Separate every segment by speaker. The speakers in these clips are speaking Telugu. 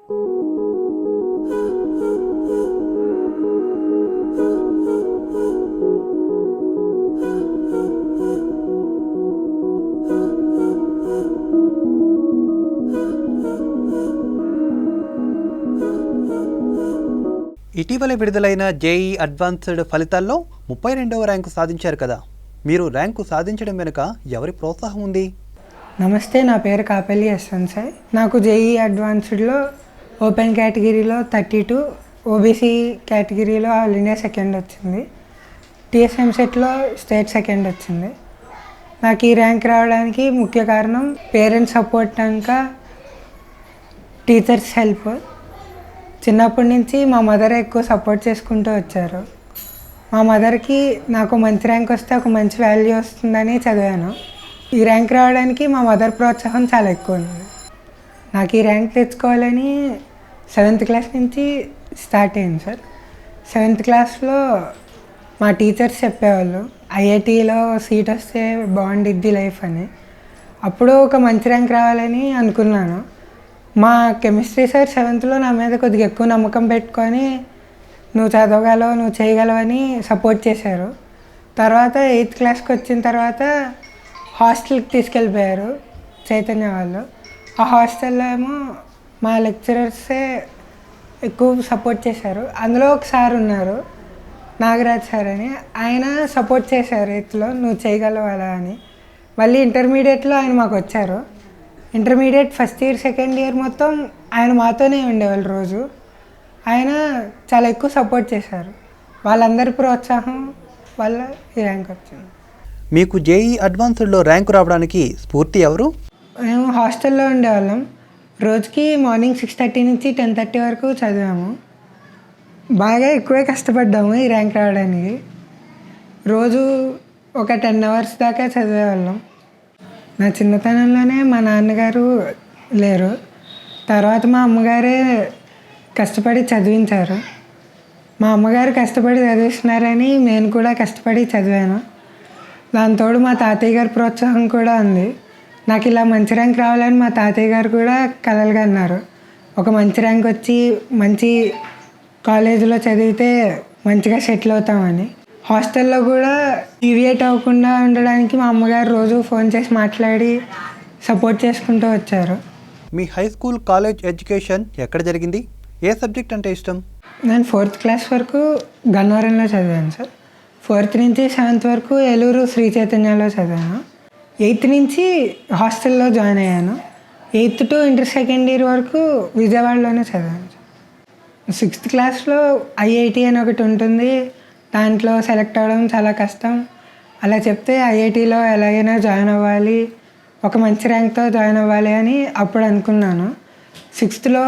Speaker 1: ఇటీవల విడుదలైన జేఈ అడ్వాన్స్డ్ ఫలితాల్లో 32వ ర్యాంకు సాధించారు కదా. మీరు ర్యాంకు సాధించడం వెనుక ఎవరి ప్రోత్సాహం ఉంది?
Speaker 2: నమస్తే, నా పేరు కాపల్లి యశ్వంత్ సాయి. నాకు జేఈ అడ్వాన్స్డ్లో ఓపెన్ కేటగిరీలో 32, ఓబీసీ కేటగిరీలో ఆల్ ఇండియా సెకండ్ వచ్చింది. టీఎస్ఎంసెట్లో స్టేట్ సెకండ్ వచ్చింది. నాకు ఈ ర్యాంక్ రావడానికి ముఖ్య కారణం పేరెంట్స్ సపోర్ట్, ఇంకా టీచర్స్ హెల్ప్. చిన్నప్పటి నుంచి మా మదర్ ఎక్కువ సపోర్ట్ చేసుకుంటూ వచ్చారు. మా మదర్కి నాకు మంచి ర్యాంక్ వస్తే ఒక మంచి వాల్యూ వస్తుందని చదివాను. ఈ ర్యాంక్ రావడానికి మా మదర్ ప్రోత్సాహం చాలా ఎక్కువ ఉంది. నాకు ఈ ర్యాంక్ తెచ్చుకోవాలని 7th క్లాస్ నుంచి స్టార్ట్ అయింది సార్. 7th క్లాస్లో మా టీచర్స్ చెప్పేవాళ్ళు ఐఐటీలో సీట్ వస్తే బాగుండిద్ది లైఫ్ అని. అప్పుడు ఒక మంచి ర్యాంక్ రావాలని అనుకున్నాను. మా కెమిస్ట్రీ సార్ 7thలో నా మీద కొద్దిగా ఎక్కువ నమ్మకం పెట్టుకొని నువ్వు చదవగలవు, నువ్వు చేయగలవని సపోర్ట్ చేశారు. తర్వాత 8th క్లాస్కి వచ్చిన తర్వాత హాస్టల్కి తీసుకెళ్ళిపోయారు చైతన్య వాళ్ళు. ఆ హాస్టల్లో ఏమో మా లెక్చరర్సే ఎక్కువ సపోర్ట్ చేశారు. అందులో ఒక సార్ ఉన్నారు, నాగరాజ్ సార్ అని. ఆయన సపోర్ట్ చేశారు 8thలో నువ్వు చేయగలవు అలా అని. మళ్ళీ ఇంటర్మీడియట్లో ఆయన మాకు వచ్చారు. Intermediate first year, second year మొత్తం ఆయన మాతోనే ఉండేవాళ్ళు రోజు. ఆయన చాలా ఎక్కువ సపోర్ట్ చేశారు. వాళ్ళందరి ప్రోత్సాహం వల్ల ఈ ర్యాంక్ వచ్చింది.
Speaker 1: మీకు జేఈ అడ్వాన్స్డ్లో ర్యాంకు రావడానికి స్ఫూర్తి ఎవరు?
Speaker 2: మేము హాస్టల్లో ఉండేవాళ్ళం. రోజుకి మార్నింగ్ 6:30 నుంచి 10:30 వరకు చదివాము. బాగా ఎక్కువే కష్టపడ్డాము ఈ ర్యాంక్ రావడానికి. రోజు ఒక 10 hours దాకా చదివేవాళ్ళం. నా చిన్నతనంలోనే మా నాన్నగారు లేరు. తర్వాత మా అమ్మగారే కష్టపడి చదివించారు. మా అమ్మగారు కష్టపడి చదివిస్తున్నారని నేను కూడా కష్టపడి చదివాను. దాంతోడు మా తాతయ్య గారి ప్రోత్సాహం కూడా ఉంది. నాకు ఇలా మంచి ర్యాంక్ రావాలని మా తాతయ్య గారు కూడా కలలుగా అన్నారు. ఒక మంచి ర్యాంక్ వచ్చి మంచి కాలేజీలో చదివితే మంచిగా సెటిల్ అవుతామని. హాస్టల్లో కూడా డీవియేట్ అవ్వకుండా ఉండడానికి మా అమ్మగారు రోజు ఫోన్ చేసి మాట్లాడి సపోర్ట్ చేసుకుంటూ వచ్చారు.
Speaker 1: మీ హై స్కూల్, కాలేజ్ ఎడ్యుకేషన్ ఎక్కడ జరిగింది? ఏ సబ్జెక్ట్ అంటే ఇష్టం?
Speaker 2: నేను 4th క్లాస్ వరకు గన్నవరంలో చదివాను సార్. 4th నుంచి 7th వరకు ఏలూరు శ్రీ చైతన్యలో చదివాను. 8th నుంచి హాస్టల్లో జాయిన్ అయ్యాను. 8th to inter second year వరకు విజయవాడలోనే చదివాను. 6th క్లాస్లో ఐఐటి అని ఒకటి ఉంటుంది, దాంట్లో సెలెక్ట్ అవ్వడం చాలా కష్టం. అలా చెప్తే ఐఐటీలో ఎలాగైనా జాయిన్ అవ్వాలి, ఒక మంచి ర్యాంక్తో జాయిన్ అవ్వాలి అని అప్పుడు అనుకున్నాను. 6thలో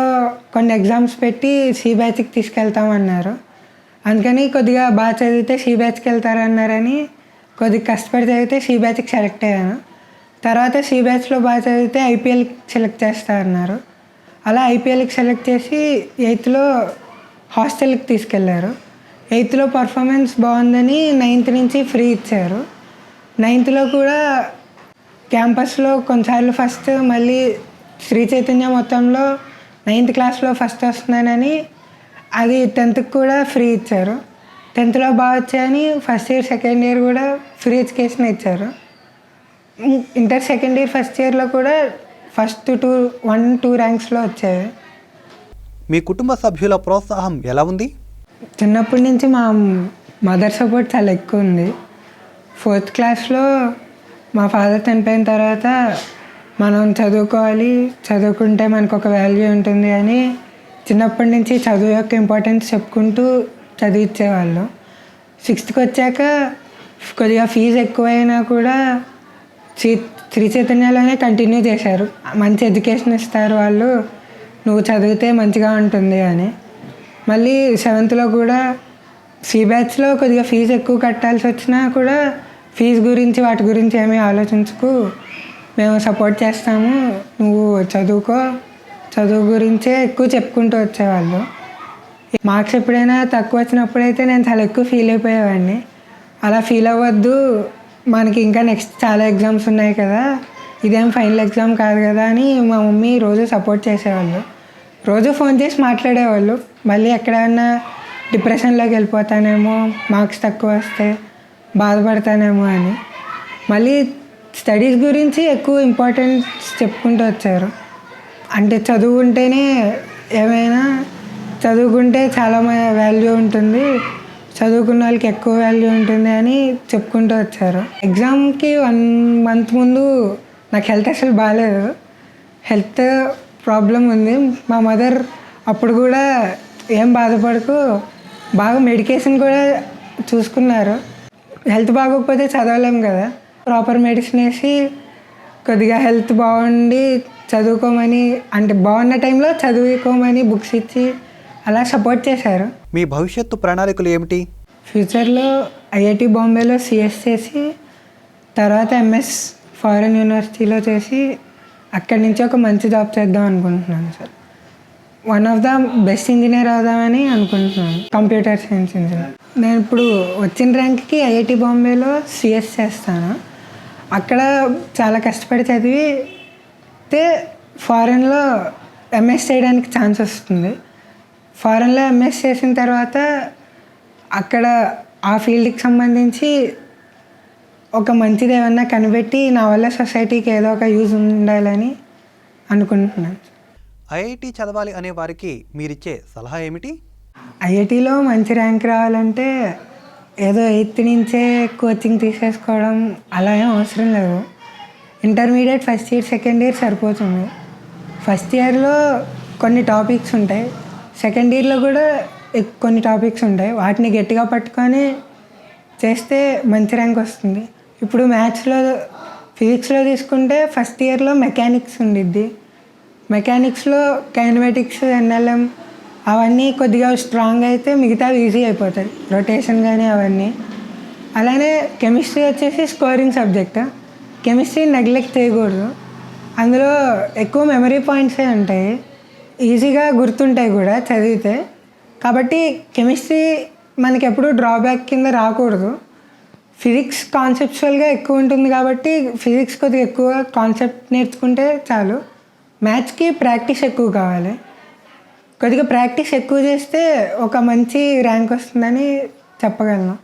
Speaker 2: కొన్ని ఎగ్జామ్స్ పెట్టి సి బ్యాచ్కి తీసుకెళ్తామన్నారు. అందుకని కొద్దిగా బాగా చదివితే సి బ్యాచ్కి వెళ్తారన్నారని కొద్దిగా కష్టపడి చదివితే సి బ్యాచ్కి సెలెక్ట్ అయ్యాను. తర్వాత సి బ్యాచ్లో బాగా చదివితే ఐపీఎల్కి సెలెక్ట్ చేస్తారన్నారు. అలా ఐపీఎల్కి సెలెక్ట్ చేసి 8thలో హాస్టల్కి తీసుకెళ్లారు. 8thలో పర్ఫార్మెన్స్ బాగుందని 9th నుంచి ఫ్రీ ఇచ్చారు. 9thలో కూడా క్యాంపస్లో కొన్నిసార్లు ఫస్ట్, మళ్ళీ శ్రీ చైతన్య మొత్తంలో 9th క్లాస్లో ఫస్ట్ వస్తున్నానని అది 10th కూడా ఫ్రీ ఇచ్చారు. 10thలో బాగా వచ్చాయని ఫస్ట్ ఇయర్, సెకండ్ ఇయర్ కూడా ఫ్రీ ఎడ్యుకేషన్ ఇచ్చారు. ఇంటర్ సెకండ్ ఇయర్, ఫస్ట్ ఇయర్లో కూడా ఫస్ట్ 1-2 ర్యాంక్స్లో వచ్చాయి.
Speaker 1: మీ కుటుంబ సభ్యుల ప్రోత్సాహం ఎలా ఉంది?
Speaker 2: చిన్నప్పటి నుంచి మా మదర్ సపోర్ట్ చాలా ఎక్కువ ఉంది. 4th క్లాస్లో మా ఫాదర్ చనిపోయిన తర్వాత మనం చదువుకోవాలి, చదువుకుంటే మనకు ఒక వాల్యూ ఉంటుంది అని చిన్నప్పటి నుంచి చదువు యొక్క ఇంపార్టెన్స్ చెప్పుకుంటూ చదివించేవాళ్ళు. 6thకి వచ్చాక కొద్దిగా ఫీజు ఎక్కువైనా కూడా శ్రీ చైతన్యలోనే కంటిన్యూ చేశారు. మంచి ఎడ్యుకేషన్ ఇస్తారు వాళ్ళు, నువ్వు చదివితే మంచిగా ఉంటుంది అని. మళ్ళీ 7thలో కూడా సి బ్యాచ్లో కొద్దిగా ఫీజు ఎక్కువ కట్టాల్సి వచ్చినా కూడా ఫీజు గురించి వాటి గురించి ఏమీ ఆలోచించుకు మేము సపోర్ట్ చేస్తాము, నువ్వు చదువుకో, చదువు గురించే ఎక్కువ చెప్పుకుంటూ వచ్చేవాళ్ళు. మార్క్స్ ఎప్పుడైనా తక్కువ వచ్చినప్పుడైతే నేను చాలా ఎక్కువ ఫీల్ అయిపోయేవాడిని. అలా ఫీల్ అవ్వద్దు, మనకి ఇంకా నెక్స్ట్ చాలా ఎగ్జామ్స్ ఉన్నాయి కదా, ఇదేం ఫైనల్ ఎగ్జామ్ కాదు కదా అని మా మమ్మీ రోజు సపోర్ట్ చేసేవాళ్ళు. రోజు ఫోన్ చేసి మాట్లాడేవాళ్ళు. మళ్ళీ ఎక్కడైనా డిప్రెషన్లోకి వెళ్ళిపోతానేమో, మార్క్స్ తక్కువ వస్తే బాధపడతానేమో అని. మళ్ళీ స్టడీస్ గురించి ఎక్కువ ఇంపార్టెన్స్ చెప్పుకుంటూ వచ్చారు. అంటే చదువుకుంటేనే ఏమైనా, చదువుకుంటే చాలా వాల్యూ ఉంటుంది, చదువుకున్న వాళ్ళకి ఎక్కువ వాల్యూ ఉంటుంది అని చెప్పుకుంటూ వచ్చారు. ఎగ్జామ్కి 1 month ముందు నాకు హెల్త్ అసలు బాగాలేదు, హెల్త్ ప్రాబ్లం ఉంది. మా మదర్ అప్పుడు కూడా ఏం బాధపడకు, బాగా మెడికేషన్ కూడా చూసుకున్నారు. హెల్త్ బాగోకపోతే చదవలేం కదా, ప్రాపర్ మెడిసిన్ వేసి కొద్దిగా హెల్త్ బాగుండి చదువుకోమని, అంటే బాగున్న టైంలో చదువుకోమని బుక్స్ ఇచ్చి అలా సపోర్ట్ చేశారు.
Speaker 1: మీ భవిష్యత్తు ప్రణాళికలు ఏమిటి?
Speaker 2: ఫ్యూచర్లో ఐఐటి బాంబేలో సిఎస్ చేసి తర్వాత ఎంఎస్ ఫారెన్ యూనివర్సిటీలో చేసి అక్కడి నుంచి ఒక మంచి జాబ్ చేద్దాం అనుకుంటున్నాను sir. One of the best engineer అవుదామని అనుకుంటున్నాను, కంప్యూటర్ సైన్స్ ఇంజనీర్. నేను ఇప్పుడు వచ్చిన ర్యాంక్కి ఐఐటి బాంబేలో సిఎస్ చేస్తాను. అక్కడ చాలా కష్టపడి చదివితే ఫారెన్లో ఎంఎస్ చేయడానికి ఛాన్స్ వస్తుంది. ఫారెన్లో ఎంఎస్ చేసిన తర్వాత అక్కడ ఆ ఫీల్డ్కి సంబంధించి ఒక మంచిది ఏమన్నా కనిపెట్టి నా వల్ల సొసైటీకి ఏదో ఒక యూజ్ ఉండాలని అనుకుంటున్నాను.
Speaker 1: ఐఐటి చదవాలి అనే వారికి మీరిచ్చే సలహా ఏమిటి?
Speaker 2: ఐఐటిలో మంచి ర్యాంక్ రావాలంటే ఏదో 8th నుంచే కోచింగ్ తీసేసుకోవడం అలా ఏం అవసరం లేదు. Intermediate first year second year సరిపోతుంది. ఫస్ట్ ఇయర్లో కొన్ని టాపిక్స్ ఉంటాయి, సెకండ్ ఇయర్లో కూడా కొన్ని టాపిక్స్ ఉంటాయి. వాటిని గట్టిగా పట్టుకొని చేస్తే మంచి ర్యాంక్ వస్తుంది. ఇప్పుడు మ్యాథ్స్లో ఫిజిక్స్లో తీసుకుంటే ఫస్ట్ ఇయర్లో మెకానిక్స్ ఉండిద్ది. మెకానిక్స్లో కైనమెటిక్స్, ఎన్ఎల్ఎం అవన్నీ కొద్దిగా స్ట్రాంగ్ అయితే మిగతావి ఈజీ అయిపోతాయి, రొటేషన్ కానీ అవన్నీ. అలానే కెమిస్ట్రీ వచ్చేసి స్కోరింగ్ సబ్జెక్ట్. కెమిస్ట్రీ నెగ్లెక్ట్ చేయకూడదు, అందులో ఎక్కువ మెమరీ పాయింట్సే ఉంటాయి, ఈజీగా గుర్తుంటాయి కూడా చదివితే. కాబట్టి కెమిస్ట్రీ మనకి ఎప్పుడు డ్రాబ్యాక్ కింద రాకూడదు. ఫిజిక్స్ కాన్సెప్చువల్గా ఎక్కువ ఉంటుంది కాబట్టి ఫిజిక్స్ కొద్దిగా ఎక్కువ కాన్సెప్ట్ నేర్చుకుంటే చాలు. మ్యాథ్స్కి ప్రాక్టీస్ ఎక్కువ కావాలి, కొద్దిగా ప్రాక్టీస్ ఎక్కువ చేస్తే ఒక మంచి ర్యాంక్ వస్తుందని చెప్పగలను.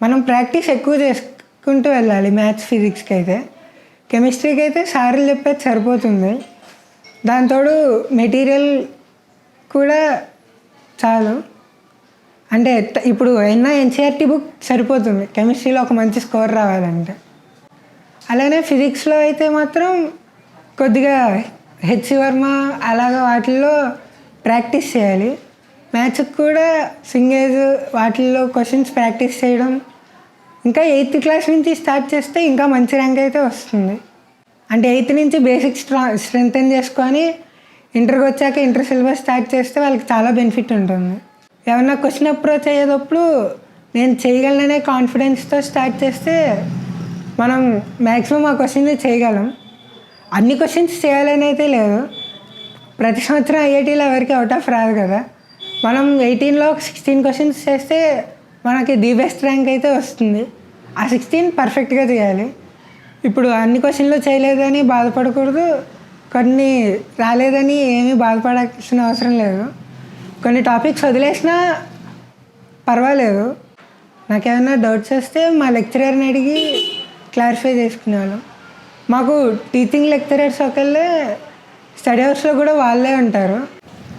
Speaker 2: మనం ప్రాక్టీస్ ఎక్కువ చేసుకుంటూ వెళ్ళాలి మ్యాథ్స్ ఫిజిక్స్కి అయితే. కెమిస్ట్రీకి అయితే సార్లు చెప్పేది సరిపోతుంది, దాంతోడు మెటీరియల్ కూడా చాలు. అంటే ఇప్పుడు అయినా ఎన్సీఆర్టీ బుక్ సరిపోతుంది కెమిస్ట్రీలో ఒక మంచి స్కోర్ రావాలంటే. అలానే ఫిజిక్స్లో అయితే మాత్రం కొద్దిగా హెచ్సి వర్మ అలాగా వాటిల్లో ప్రాక్టీస్ చేయాలి. మ్యాథ్స్కి కూడా సింగేజ్ వాటిల్లో క్వశ్చన్స్ ప్రాక్టీస్ చేయడం, ఇంకా 8th క్లాస్ నుంచి స్టార్ట్ చేస్తే ఇంకా మంచి ర్యాంక్ అయితే వస్తుంది. అంటే 8th నుంచి బేసిక్ స్ట్రెంగ్తెన్ చేసుకొని ఇంటర్కి వచ్చాక ఇంటర్ సిలబస్ స్టార్ట్ చేస్తే వాళ్ళకి చాలా బెనిఫిట్ ఉంటుంది. ఏమన్నా క్వశ్చన్ అప్రోచ్ అయ్యేటప్పుడు నేను చేయగలననే కాన్ఫిడెన్స్తో స్టార్ట్ చేస్తే మనం మ్యాక్సిమం ఆ క్వశ్చన్ని చేయగలం. అన్ని క్వశ్చన్స్ చేయాలని అయితే లేదు, ప్రతి సంవత్సరం ఐఐటీలో ఎవరికి అవుట్ ఆఫ్ రాదు కదా. మనం 18లో 16 క్వశ్చన్స్ చేస్తే మనకి ది బెస్ట్ ర్యాంక్ అయితే వస్తుంది. ఆ 16 పర్ఫెక్ట్గా చేయాలి. ఇప్పుడు అన్ని క్వశ్చన్లు చేయలేదని బాధపడకూడదు, కొన్ని రాలేదని ఏమీ బాధపడాల్సిన అవసరం లేదు. కొన్ని టాపిక్స్ వదిలేసినా పర్వాలేదు. నాకేమైనా డౌట్స్ వస్తే మా లెక్చరర్ని అడిగి క్లారిఫై చేసుకునేవాళ్ళం. మాకు టీచింగ్ లెక్చరర్స్ ఒకళ్ళే, స్టడీ అవర్స్లో కూడా వాళ్ళే ఉంటారు.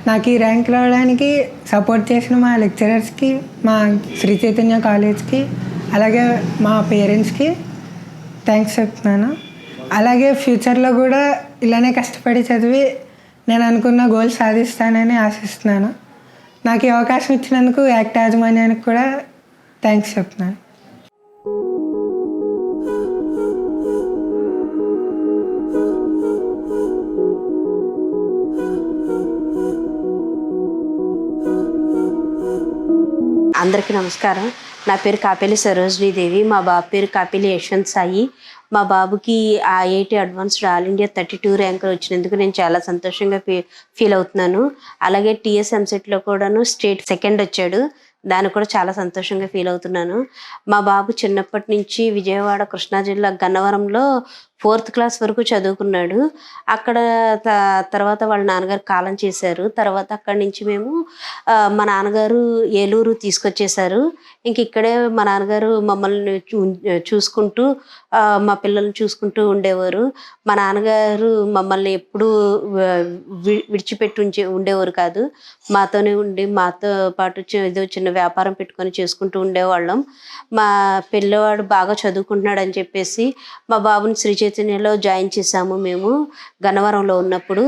Speaker 2: నాకు ఈ ర్యాంక్ రావడానికి సపోర్ట్ చేసిన మా లెక్చరర్స్కి, మా శ్రీ చైతన్య కాలేజ్కి, అలాగే మా పేరెంట్స్కి థ్యాంక్స్ చెప్తున్నాను. అలాగే ఫ్యూచర్లో కూడా ఇలానే కష్టపడి చదివి నేను అనుకున్న గోల్ సాధిస్తానని ఆశిస్తున్నాను. నాకు ఈ అవకాశం ఇచ్చినందుకు యాక్ట్ యాజమాన్యానికి కూడా థ్యాంక్స్ చెప్తున్నాను.
Speaker 3: అందరికీ నమస్కారం. నా పేరు కాపేలి సరోజినీదేవి, మా బాబు పేరు కాపేలి యశ్వంత్ సాయి. మా బాబుకి ఐఐటి అడ్వాన్స్డ్ ఆల్ ఇండియా 32 ర్యాంకులు వచ్చినందుకు నేను చాలా సంతోషంగా ఫీల్ అవుతున్నాను. అలాగే టీఎస్ ఎంసెట్లో కూడాను స్టేట్ సెకండ్ వచ్చాడు, దానికి కూడా చాలా సంతోషంగా ఫీల్ అవుతున్నాను. మా బాబు చిన్నప్పటి నుంచి విజయవాడ కృష్ణా జిల్లా గన్నవరంలో 4th క్లాస్ వరకు చదువుకున్నాడు. అక్కడ తర్వాత వాళ్ళ నాన్నగారు కాలం చేశారు. తర్వాత అక్కడి నుంచి మేము మా నాన్నగారు ఏలూరు తీసుకొచ్చేసారు. ఇంక ఇక్కడే మా నాన్నగారు మమ్మల్ని చూసుకుంటూ మా పిల్లల్ని చూసుకుంటూ ఉండేవారు. మా నాన్నగారు మమ్మల్ని ఎప్పుడూ విడిచిపెట్టి ఉండేవారు కాదు. మాతోనే ఉండి మాతో పాటు ఏదో చిన్న వ్యాపారం పెట్టుకొని చేసుకుంటూ ఉండేవాళ్ళం. మా పిల్లవాడు బాగా చదువుకుంటున్నాడని చెప్పేసి మా బాబుని శ్రీ చైతన్యలో జాయిన్ చేసాము మేము గన్నవరంలో ఉన్నప్పుడు.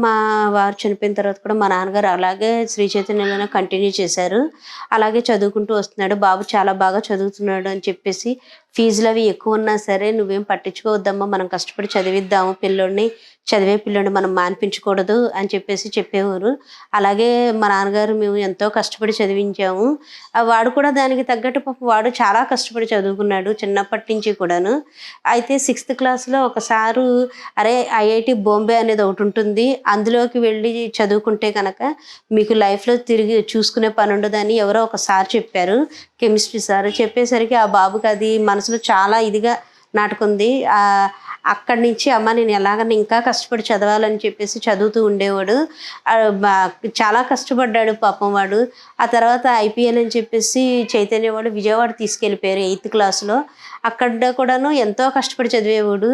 Speaker 3: మా వారు చనిపోయిన తర్వాత కూడా మా నాన్నగారు అలాగే శ్రీ చైతన్యలోనే కంటిన్యూ చేశారు. అలాగే చదువుకుంటూ వస్తున్నాడు. బాబు చాలా బాగా చదువుతున్నాడు అని చెప్పేసి ఫీజులు అవి ఎక్కువ ఉన్నా సరే నువ్వేం పట్టించుకోవద్దమ్మా, మనం కష్టపడి చదివిద్దాము పిల్లోడిని, చదివే పిల్లోడిని మనం మాన్పించకూడదు అని చెప్పేసి చెప్పేవారు. అలాగే మా నాన్నగారు మేము ఎంతో కష్టపడి చదివించాము. వాడు కూడా దానికి తగ్గట్టు వాడు చాలా కష్టపడి చదువుకున్నాడు చిన్నప్పటి నుంచి కూడాను. అయితే 6th క్లాస్లో ఒకసారి అరే ఐఐటి బాంబే అనేది ఒకటి ఉంటుంది, అందులోకి వెళ్ళి చదువుకుంటే కనుక మీకు లైఫ్లో తిరిగి చూసుకునే పని ఉండదని ఎవరో ఒకసారి చెప్పారు, కెమిస్ట్రీ సార్. చెప్పేసరికి ఆ బాబుకి అది మనసులో చాలా ఇదిగా నాటుకుంది. అక్కడి నుంచి అమ్మ నేను ఎలాగని ఇంకా కష్టపడి చదవాలని చెప్పేసి చదువుతూ ఉండేవాడు. చాలా కష్టపడ్డాడు పాపం వాడు. ఆ తర్వాత ఐపీఎల్ అని చెప్పేసి చైతన్య వాడు విజయవాడ తీసుకెళ్ళిపోయారు 8th క్లాస్లో. అక్కడ కూడాను ఎంతో కష్టపడి చదివేవాడు.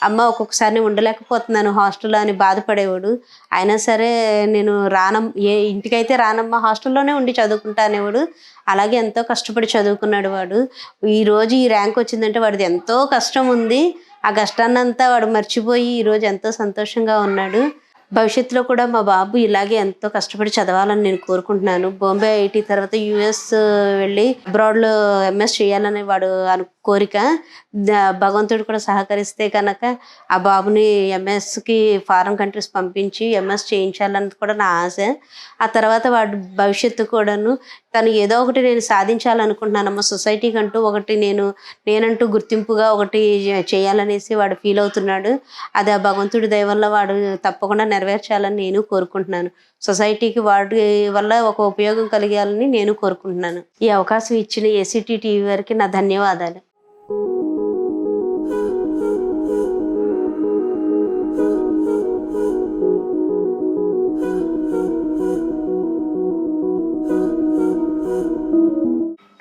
Speaker 3: అమ్మ ఒక్కొక్కసారి నేను ఉండలేకపోతున్నాను హాస్టల్లో అని బాధపడేవాడు. అయినా సరే నేను ఇంటికైతే రానమ్మా, హాస్టల్లోనే ఉండి చదువుకుంటా అనేవాడు. అలాగే ఎంతో కష్టపడి చదువుకున్నాడు వాడు. ఈరోజు ఈ ర్యాంక్ వచ్చిందంటే వాడిది ఎంతో కష్టం ఉంది. ఆ కష్టాన్నంతా వాడు మర్చిపోయి ఈరోజు ఎంతో సంతోషంగా ఉన్నాడు. భవిష్యత్తులో కూడా మా బాబు ఇలాగే ఎంతో కష్టపడి చదవాలని నేను కోరుకుంటున్నాను. బాంబే ఐఐటి తర్వాత యుఎస్ వెళ్ళి అబ్రాడ్లో ఎంఎస్ చేయాలని వాడు కోరిక. భగవంతుడు కూడా సహకరిస్తే కనుక ఆ బాబుని ఎంఎస్కి ఫారెన్ కంట్రీస్ పంపించి ఎంఎస్ చేయించాలన్నది కూడా నా ఆశ. ఆ తర్వాత వాడు భవిష్యత్తు కూడాను తను ఏదో ఒకటి నేను సాధించాలనుకుంటున్నానమ్మా, సొసైటీకి అంటూ ఒకటి నేనంటూ గుర్తింపుగా ఒకటి చేయాలనేసి వాడు ఫీల్ అవుతున్నాడు. అది ఆ భగవంతుడి దయ వల్ల వాడు తప్పకుండా నెరవేర్చాలని నేను కోరుకుంటున్నాను. సొసైటీకి వాడి వల్ల ఒక ఉపయోగం కలిగాలని నేను కోరుకుంటున్నాను. ఈ అవకాశం ఇచ్చిన ఏసీటీ టీవీ వారికి నా ధన్యవాదాలు.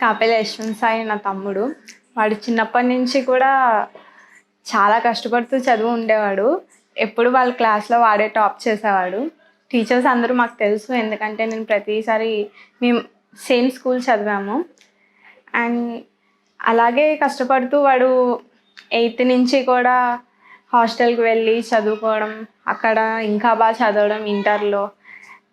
Speaker 4: కాపేలి యశ్వంత్ సాయి నా తమ్ముడు. వాడు చిన్నప్పటి నుంచి కూడా చాలా కష్టపడుతూ చదువు ఉండేవాడు. ఎప్పుడు వాళ్ళ క్లాస్లో వాడే టాప్ చేసేవాడు. టీచర్స్ అందరూ మాకు తెలుసు, ఎందుకంటే నేను ప్రతిసారి మేము సేమ్ స్కూల్ చదివాము. అండ్ అలాగే కష్టపడుతూ వాడు 8th నుంచి కూడా హాస్టల్కి వెళ్ళి చదువుకోవడం, అక్కడ ఇంకా బాగా చదవడం. ఇంటర్లో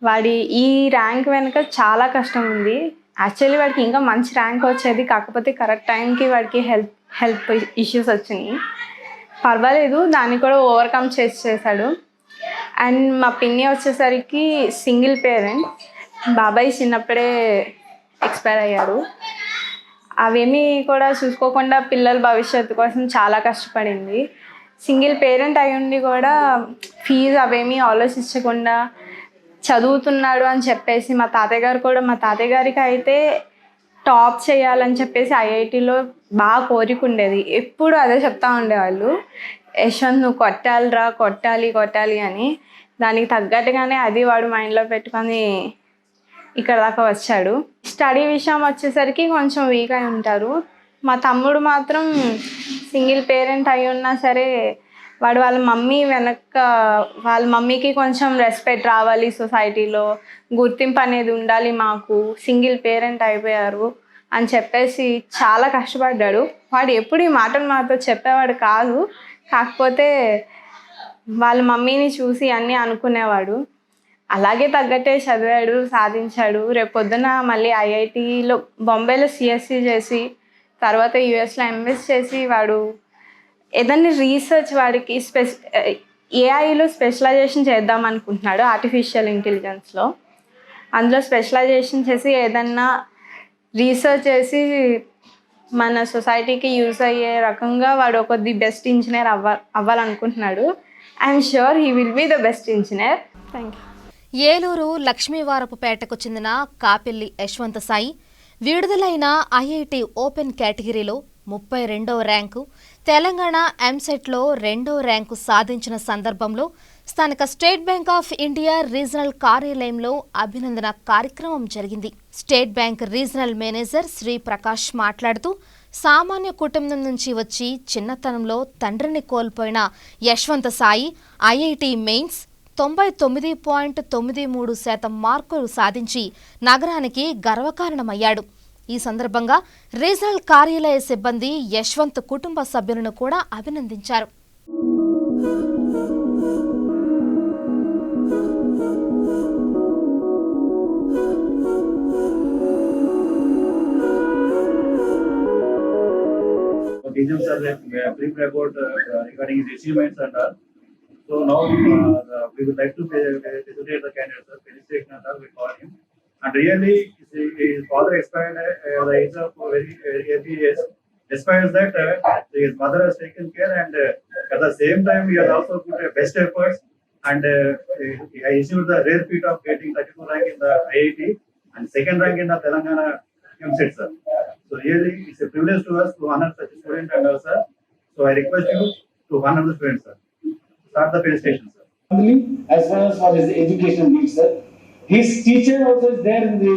Speaker 4: వాడి ఈ ర్యాంక్ వెనుక చాలా కష్టం ఉంది. యాక్చువల్లీ వాడికి ఇంకా మంచి ర్యాంక్ వచ్చేది, కాకపోతే కరెక్ట్ టైంకి వాడికి హెల్త్ ఇష్యూస్ వచ్చినాయి. పర్వాలేదు, దాన్ని కూడా ఓవర్కమ్ చేశాడు. అండ్ మా పిన్ని వచ్చేసరికి సింగిల్ పేరెంట్. బాబాయ్ చిన్నప్పుడే ఎక్స్పైర్ అయ్యారు. అవేమీ కూడా చూసుకోకుండా పిల్లల భవిష్యత్తు కోసం చాలా కష్టపడింది. సింగిల్ పేరెంట్ అయి ఉండి కూడా ఫీజు అవేమీ ఆలోచించకుండా చదువుతున్నాడు అని చెప్పేసి మా తాతయ్య గారికి అయితే టాప్ చేయాలని చెప్పేసి ఐఐటిలో బాగా కోరిక ఉండేది. ఎప్పుడు అదే చెప్తా ఉండేవాళ్ళు, యశ్వంత్ నువ్వు కొట్టాలి అని. దానికి తగ్గట్టుగానే అది వాడు మైండ్లో పెట్టుకొని ఇక్కడ దాకా వచ్చాడు. స్టడీ విషయం వచ్చేసరికి కొంచెం వీక్ అయి ఉంటారు. మా తమ్ముడు మాత్రం సింగిల్ పేరెంట్ అయి ఉన్నా సరే వాడు వాళ్ళ మమ్మీకి కొంచెం రెస్పెక్ట్ రావాలి, సొసైటీలో గుర్తింపు అనేది ఉండాలి, మాకు సింగిల్ పేరెంట్ అయిపోయారు అని చెప్పేసి చాలా కష్టపడ్డాడు. వాడు ఎప్పుడు ఈ మాటలు మాతో చెప్పేవాడు కాదు, కాకపోతే వాళ్ళ మమ్మీని చూసి అన్నీ అనుకునేవాడు. అలాగే తగ్గట్టే చదివాడు, సాధించాడు. రేపు పొద్దున మళ్ళీ ఐఐటిలో బాంబేలో సిఎస్సి చేసి తర్వాత యుఎస్లో ఎంఎస్ చేసి వాడు ఏదైనా రీసెర్చ్ వాడికి ఏఐలో స్పెషలైజేషన్ చేద్దాం అనుకుంటున్నాడు, ఆర్టిఫిషియల్ ఇంటెలిజెన్స్లో. అందులో స్పెషలైజేషన్ చేసి ఏదన్నా రీసెర్చ్ చేసి మన సొసైటీకి యూజ్ అయ్యే రకంగా వాడు ఒక ది బెస్ట్ ఇంజనీర్ అవ్వాలనుకుంటున్నాడు. I'm sure he will be the best engineer. Thank you.
Speaker 5: Eluru లక్ష్మీవారపుపేటకు చెందిన కాపెల్లి యశ్వంత్ సాయి విడుదలైన ఐఐటి ఓపెన్ కేటగిరీలో 32వ ర్యాంకు, తెలంగాణ ఎంసెట్లో 2వ ర్యాంకు సాధించిన సందర్భంలో స్థానిక State bank of India regional కార్యాలయంలో అభినందన కార్యక్రమం జరిగింది. State Bank regional manager Shri Prakash మాట్లాడుతూ సామాన్య కుటుంబం నుంచి వచ్చి చిన్నతనంలో తండ్రిని కోల్పోయిన యశ్వంత్ సాయి ఐఐటి మెయిన్స్ 99.93% మార్కులు సాధించి నగరానికి గర్వకారణమయ్యాడు. ఈ సందర్భంగా రీజనల్ కార్యాలయ సిబ్బంది యశ్వంత్ కుటుంబ సభ్యులను కూడా అభినందించారు.
Speaker 6: Teachers are brief about regarding his achievements and all. So now we would like to felicitate the candidate, sir. Felicitation and all we call him. And really, his father expired at the age of very early age. Despite that, his mother has taken care, and at the same time, he has also put best efforts. And he achieved the rare feat of getting 32 rank in the IIT and second rank in the Telangana MCET, sir. So really, it's a privilege to us to honor such a student and us, sir. So I request you to honor the student, sir. Start the felicitation, sir.
Speaker 7: As well as for his education needs, sir. His teacher also is there in the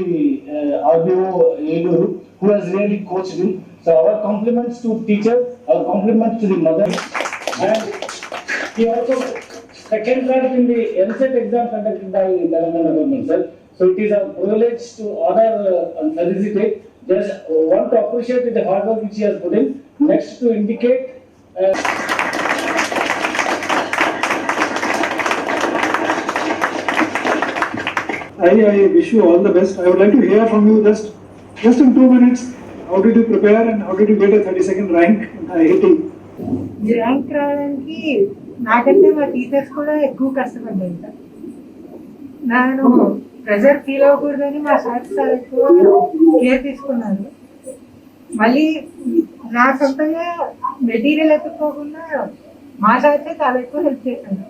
Speaker 7: RBO Eluru, who has really coached him. So our compliments to teacher, our compliments to the mother. And he also second rank in the MCET exam conducted by Telangana government, sir. So it is a privilege to honor and felicitate. Just want to appreciate the hard work which he has put in. Next to indicate.
Speaker 8: I wish you all the best. I would like to hear from you just in 2 minutes. How did you prepare and how did you get a 32nd rank in IIT?
Speaker 2: ఈ ర్యాంక్ రావడానికి నాకంటే మా టీచర్స్ కూడా ఎక్కువ కష్టపడ్డారు సార్. నేను ప్రెజర్ ఫీల్ అవ్వకూడదని మా సార్ ఎక్కువ కేర్ తీసుకున్నారు. మళ్ళీ నా సొంతంగా మెటీరియల్ ఎత్తుకోకుండా మా సార్సే చాలా ఎక్కువ హెల్ప్ చేశాను.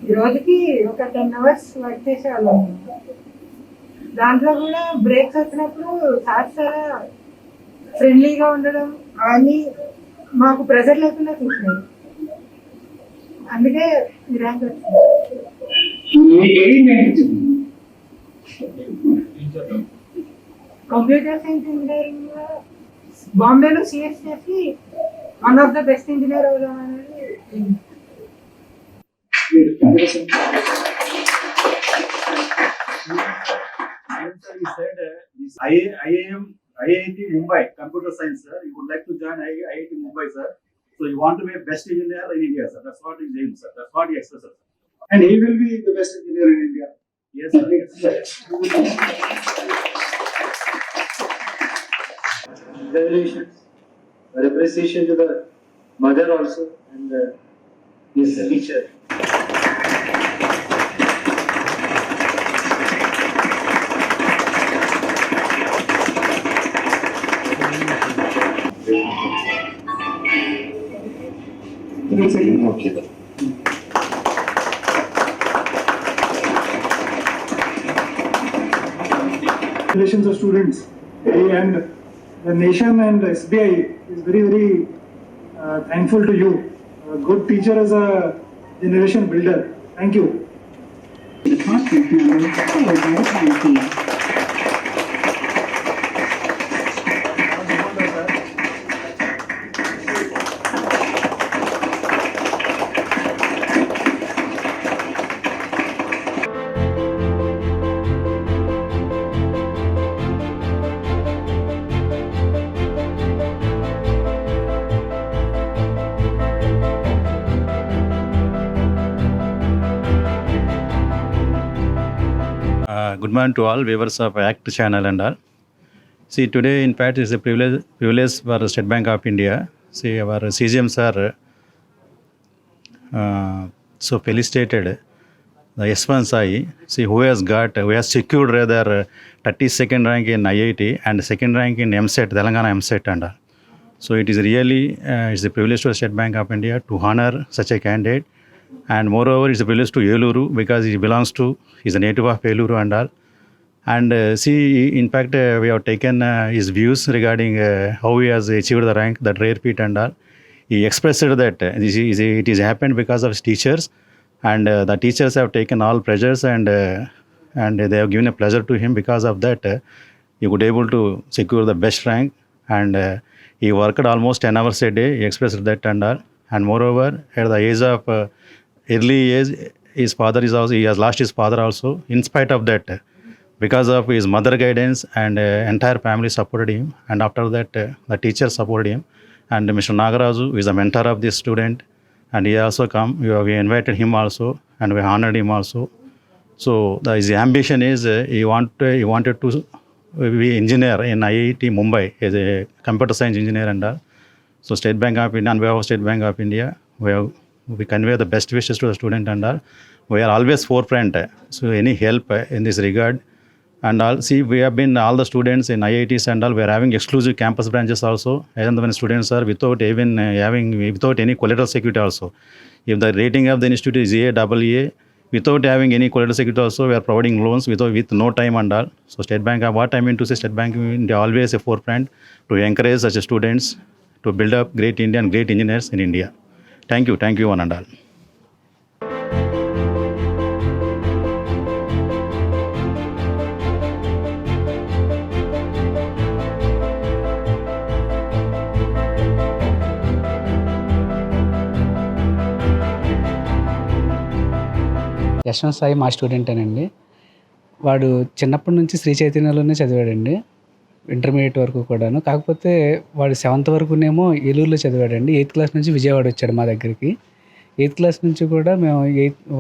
Speaker 2: ఈ రోజుకి ఒక 10 hours వర్క్ చేసేవాళ్ళం. దాంట్లో కూడా బ్రేక్స్ వచ్చినప్పుడు సార్ చాలా ఫ్రెండ్లీగా ఉండడం అవన్నీ మాకు ప్రెజర్ లేకుండా చూసినాయి. అందుకే ఈ ర్యాంక్ వచ్చింది. కంప్యూటర్ సైన్స్ ఇంజనీరింగ్ బాంబేలో సిఎస్ చేసి one of the best engineer అవుదాం అనేది.
Speaker 6: He said this IIT Mumbai Computer Science, sir. You would like to join IIT Mumbai, sir. So you want to be a best engineer in India, sir. That's what his aim, sir. That's what he expresses, sir.
Speaker 8: And he will be the best engineer in India.
Speaker 6: Yes, sir.
Speaker 7: Congratulations. Our appreciation to the mother also and his teacher.
Speaker 8: Okay. Congratulations to students and the nation and SBI is very thankful to you. A good teacher is a generation builder. Thank you.
Speaker 9: The conference number followed by the pound key.
Speaker 10: Good morning to all viewers of ACT channel and all. See, today in fact is a privilege for State Bank of India. See, our CGM sir so felicitated the Yashwant Sai, see, who has secured rather 32nd rank in IIT and second rank in MCET, Telangana MCET and all. So it is really it's a privilege to the State Bank of India to honor such a candidate. And moreover, it's a privilege to Eluru because he's a native of Eluru and all. And see, in fact, we have taken his views regarding how he has achieved the rank, that rare feat and all. he expressed that it is happened because of his teachers, and the teachers have taken all pressures, and they have given a pleasure to him. Because of that, he could able to secure the best rank, and he worked almost 10 hours a day. He expressed that and all. And moreover, at the age of early age, his father is also, he has lost his father also. In spite of that, because of his mother guidance, and entire family supported him, and after that the teachers supported him, and Mr. Nagaraju is a mentor of this student, and he also come. We invited him also, and we honored him also. So his ambition is he wanted to be engineer in IIT Mumbai as a computer science engineer and all. So State Bank of India, on behalf of State Bank of India, we convey the best wishes to the student and all. We are always forefront. So any help in this regard. And all, see, we have been, all the students in IITs and all, we are having exclusive campus branches also. And when students are without even without any collateral security also. If the rating of the institute is AA, without having any collateral security also, we are providing loans with no time and all. So State Bank, what I mean to say, State Bank of India always a forefront to encourage such students to build up great India and great engineers in India. Thank you one and all.
Speaker 11: Yashwant Sai మా స్టూడెంటేనండి. వాడు చిన్నప్పటి నుంచి శ్రీ చైతన్యలోనే చదివాడండి, ఇంటర్మీడియట్ వరకు కూడాను. కాకపోతే వాడు 7th వరకునేమో ఏలూరులో చదివాడండి. 8th క్లాస్ నుంచి విజయవాడ వచ్చాడు మా దగ్గరికి. 8th క్లాస్ నుంచి కూడా మేము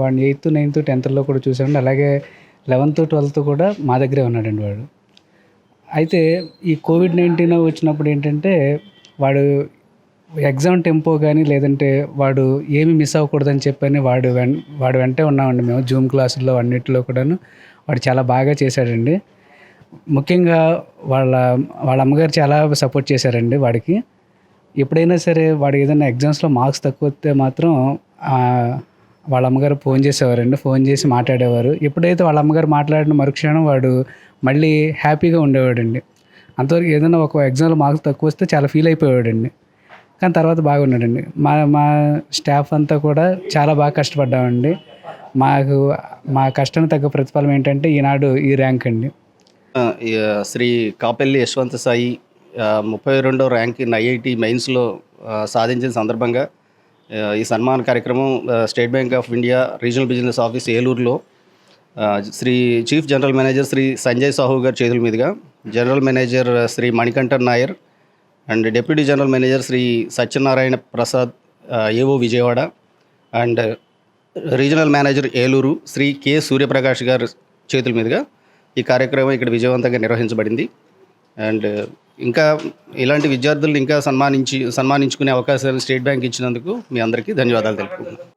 Speaker 11: వాడిని 8th, 9th, 10thలో కూడా చూసామండి. అలాగే 11th, 12th కూడా మా దగ్గరే ఉన్నాడండి వాడు. అయితే ఈ COVID-19 వచ్చినప్పుడు ఏంటంటే వాడు ఎగ్జామ్ టెంపో కానీ, లేదంటే వాడు ఏమి మిస్ అవ్వకూడదని చెప్పని వాడు వెంటే ఉన్నామండి మేము. జూమ్ క్లాసుల్లో అన్నిటిలో కూడాను వాడు చాలా బాగా చేశాడండి. ముఖ్యంగా వాళ్ళ అమ్మగారు చాలా సపోర్ట్ చేశారండి వాడికి. ఎప్పుడైనా సరే వాడు ఏదైనా ఎగ్జామ్స్లో మార్క్స్ తక్కువ వస్తే మాత్రం వాళ్ళ అమ్మగారు ఫోన్ చేసేవారండి. ఫోన్ చేసి మాట్లాడేవారు. ఎప్పుడైతే వాళ్ళ అమ్మగారు మాట్లాడిన మరుక్షణం వాడు మళ్ళీ హ్యాపీగా ఉండేవాడండి. అంతవరకు ఏదైనా ఒక ఎగ్జామ్లో మార్క్స్ తక్కువ వస్తే చాలా ఫీల్ అయిపోయాడండి. కానీ తర్వాత బాగున్నాడండి. మా స్టాఫ్ అంతా కూడా చాలా బాగా కష్టపడ్డామండి. మా కష్టానికి తగ్గ ప్రతిఫలం ఏంటంటే ఈనాడు ఈ ర్యాంక్ అండి.
Speaker 12: శ్రీ కాపెల్లి యశ్వంత్ సాయి 32వ ర్యాంక్ ఇన్ ఐఐటి మెయిన్స్లో సాధించిన సందర్భంగా ఈ సన్మాన కార్యక్రమం State bank of India regional business office ఏలూరులో Shri chief general manager Shri Sanjay Sahu గారి చేతుల మీదుగా, general manager Shri Manikandan Nair and deputy general manager Shri Satyanarayana Prasad AO Vijayawada and regional manager Eluru Shri K Suryaprakash గారి చేతుల మీదుగా ఈ కార్యక్రమం ఇక్కడ విజయవంతంగా నిర్వహించబడింది. అండ్ ఇంకా ఇలాంటి విద్యార్థులను ఇంకా సన్మానించుకునే అవకాశాలు స్టేట్ బ్యాంక్ ఇచ్చినందుకు మీ అందరికీ ధన్యవాదాలు తెలుపుకుంటున్నాను.